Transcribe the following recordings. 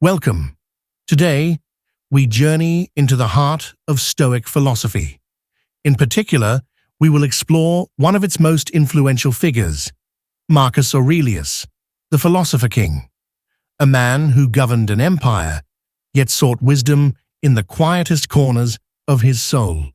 Welcome. Today, we journey into the heart of Stoic philosophy. In particular, we will explore one of its most influential figures, Marcus Aurelius, the philosopher king, a man who governed an empire, yet sought wisdom in the quietest corners of his soul.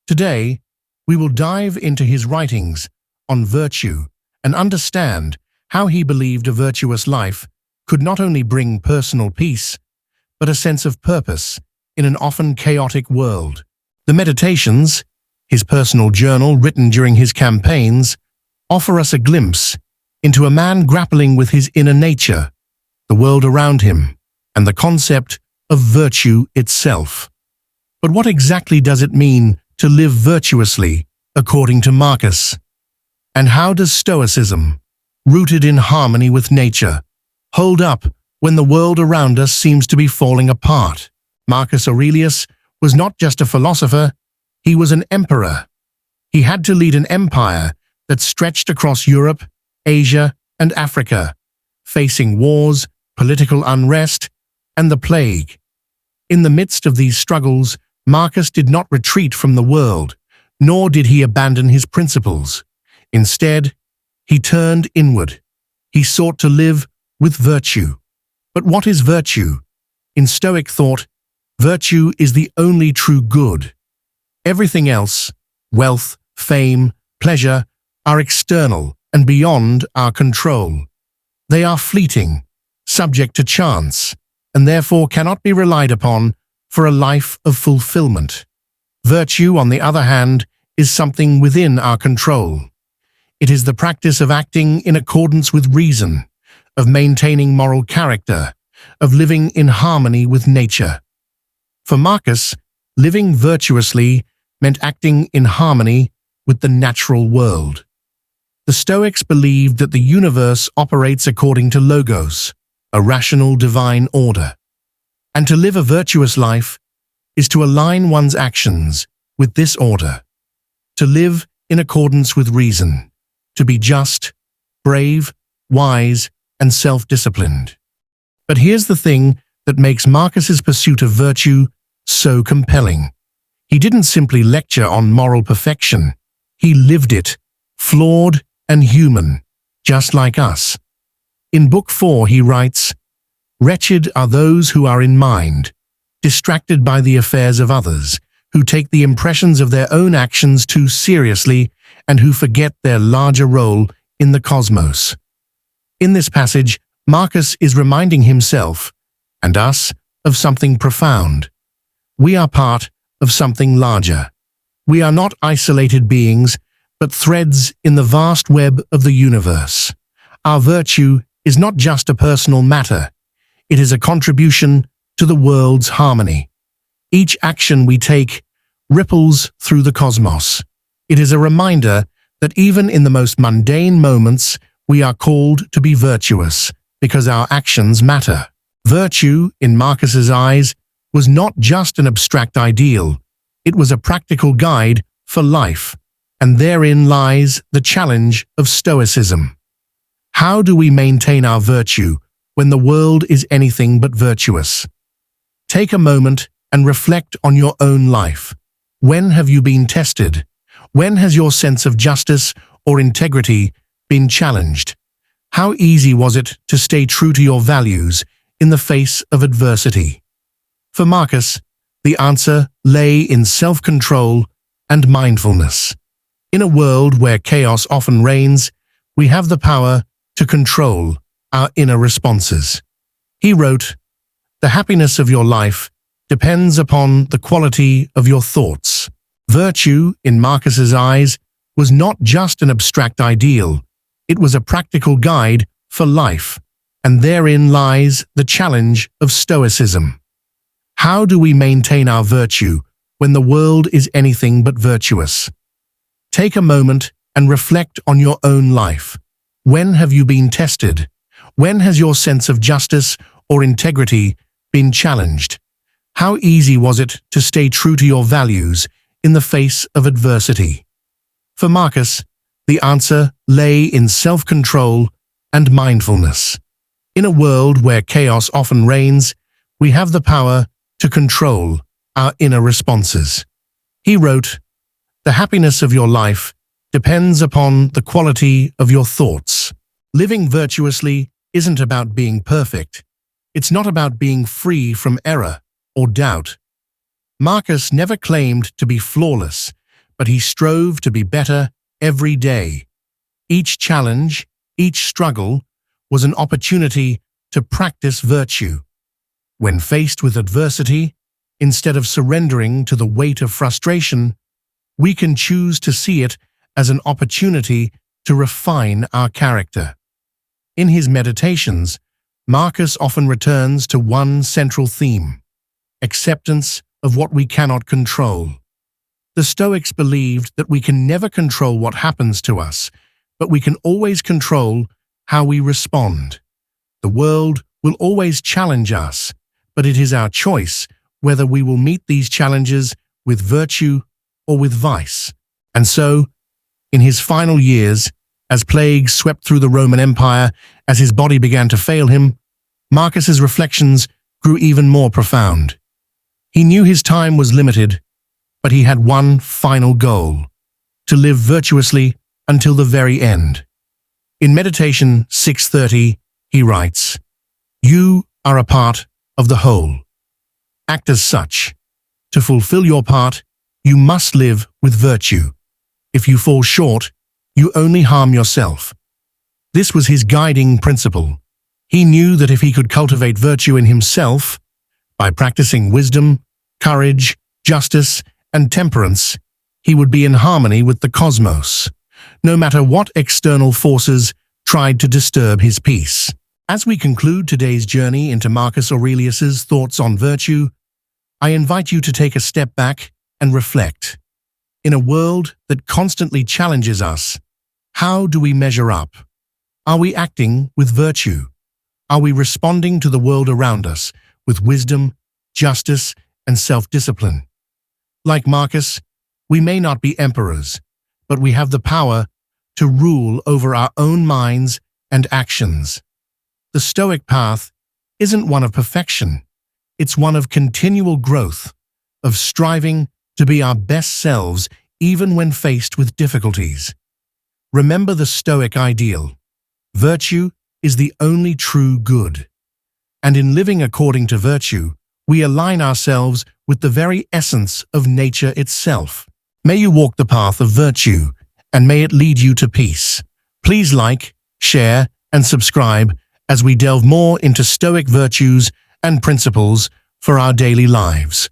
Today, we will dive into his writings on virtue and understand how he believed a virtuous life could not only bring personal peace, but a sense of purpose in an often chaotic world. The Meditations, his personal journal written during his campaigns, offer us a glimpse into a man grappling with his inner nature, the world around him, and the concept of virtue itself. But what exactly does it mean to live virtuously, according to Marcus? And how does Stoicism, rooted in harmony with nature, hold up when the world around us seems to be falling apart? Marcus Aurelius was not just a philosopher, he was an emperor. He had to lead an empire that stretched across Europe, Asia, and Africa, facing wars, political unrest, and the plague. In the midst of these struggles, Marcus did not retreat from the world, nor did he abandon his principles. Instead, he turned inward. He sought to live with virtue. But what is virtue? In Stoic thought, virtue is the only true good. Everything else, wealth, fame, pleasure, are external and beyond our control. They are fleeting, subject to chance, and therefore cannot be relied upon for a life of fulfillment. Virtue, on the other hand, is something within our control. It is the practice of acting in accordance with reason, of maintaining moral character, of living in harmony with nature. For Marcus, living virtuously meant acting in harmony with the natural world. The Stoics believed that the universe operates according to logos, a rational divine order. And to live a virtuous life is to align one's actions with this order, to live in accordance with reason, to be just, brave, wise, and self-disciplined. But here's the thing that makes Marcus's pursuit of virtue so compelling. He didn't simply lecture on moral perfection. He lived it, flawed and human, just like us. In Book 4 he writes, "Wretched are those who are in mind, distracted by the affairs of others, who take the impressions of their own actions too seriously and who forget their larger role in the cosmos." In this passage, Marcus is reminding himself, and us, of something profound. We are part of something larger. We are not isolated beings, but threads in the vast web of the universe. Our virtue is not just a personal matter. It is a contribution to the world's harmony. Each action we take ripples through the cosmos. It is a reminder that even in the most mundane moments, we are called to be virtuous because our actions matter. Virtue, in Marcus's eyes, was not just an abstract ideal. It was a practical guide for life, and therein lies the challenge of Stoicism. How do we maintain our virtue when the world is anything but virtuous? Take a moment and reflect on your own life. When have you been tested? When has your sense of justice or integrity been challenged? How easy was it to stay true to your values in the face of adversity? For Marcus, the answer lay in self-control and mindfulness. In a world where chaos often reigns, we have the power to control our inner responses. He wrote, "The happiness of your life depends upon the quality of your thoughts." Virtue, in Marcus's eyes, was not just an abstract ideal. It was a practical guide for life, and therein lies the challenge of Stoicism. How do we maintain our virtue when the world is anything but virtuous? Take a moment and reflect on your own life. When have you been tested? When has your sense of justice or integrity been challenged? How easy was it to stay true to your values in the face of adversity? For Marcus, the answer lay in self-control and mindfulness. In a world where chaos often reigns, we have the power to control our inner responses. He wrote, "The happiness of your life depends upon the quality of your thoughts." Living virtuously isn't about being perfect. It's not about being free from error or doubt. Marcus never claimed to be flawless, but he strove to be better every day. Each challenge, each struggle, was an opportunity to practice virtue. When faced with adversity, instead of surrendering to the weight of frustration, we can choose to see it as an opportunity to refine our character. In his meditations, Marcus often returns to one central theme: acceptance of what we cannot control. The Stoics believed that we can never control what happens to us, but we can always control how we respond. The world will always challenge us, but it is our choice whether we will meet these challenges with virtue or with vice. And so, in his final years, as plagues swept through the Roman Empire, as his body began to fail him, Marcus's reflections grew even more profound. He knew his time was limited, but he had one final goal: to live virtuously until the very end. In Meditation 6:30, he writes, "You are a part of the whole. Act as such. To fulfill your part, you must live with virtue. If you fall short, you only harm yourself." This was his guiding principle. He knew that if he could cultivate virtue in himself, by practicing wisdom, courage, justice, and temperance, he would be in harmony with the cosmos, no matter what external forces tried to disturb his peace. As we conclude today's journey into Marcus Aurelius's thoughts on virtue, I invite you to take a step back and reflect. In a world that constantly challenges us, how do we measure up? Are we acting with virtue? Are we responding to the world around us with wisdom, justice, and self-discipline? Like Marcus, we may not be emperors, but we have the power to rule over our own minds and actions. The Stoic path isn't one of perfection. It's one of continual growth, of striving to be our best selves even when faced with difficulties. Remember the Stoic ideal: virtue is the only true good. And in living according to virtue, we align ourselves with the very essence of nature itself. May you walk the path of virtue, and may it lead you to peace. Please like, share, and subscribe as we delve more into Stoic virtues and principles for our daily lives.